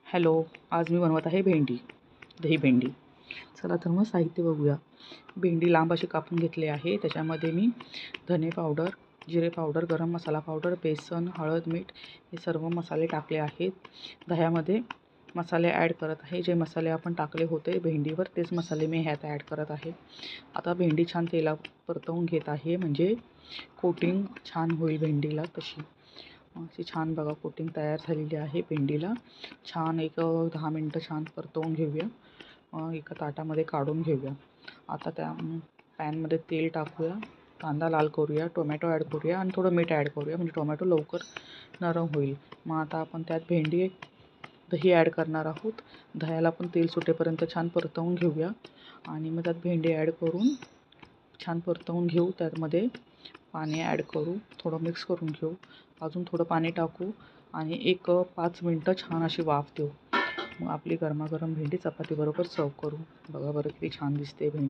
Hello, आज मी बनवत आहे भेंडी, दही भेंडी. चला तर मग साहित्य बघूया. भेंडी लांब अशी कापून घेतली आहे. त्याच्यामध्ये मी धने पावडर, जिरे पावडर, गरम मसाला पावडर, बेसन, हळद, मीठ हे सर्व मसाले टाकले आहेत. दह्यामध्ये मसाले ॲड करत आहे. जे मसाले आपण टाकले होते भेंडीवर तेच मसाले मी ह्यात ॲड करत आहे. आता भेंडी छान तेलात परतवून घेत आहे, म्हणजे कोटिंग छान होईल भेंडीला तशी. अशी छान बघा कोटिंग तयार झालेली आहे भेंडीला. छान एक 10 मिनटं छान परतवून घेऊया. एका ताटामध्ये काढून घेऊया. आता त्या पॅनमध्ये तेल टाकूया, कांदा लाल करूया, टोमॅटो ॲड करूया आणि थोडं मीठ ॲड करूया, म्हणजे टोमॅटो लवकर नरम होईल. मग आता आपण त्यात भेंडी, दही ॲड करणार आहोत. दह्याला पण तेल सुटेपर्यंत छान परतवून घेऊया आणि मग त्यात भेंडी ॲड करून छान परतवून घेऊ. त्यामध्ये पाणी ॲड करू, थोडं मिक्स करून घेऊ. अजून थोडं पाणी टाकू आणि एक 5 मिनटं छान अशी वाफ देऊ. मग आपली गरमागरम भेंडी चपातीबरोबर सर्व करू. बघा बरं किती छान दिसते भेंडी.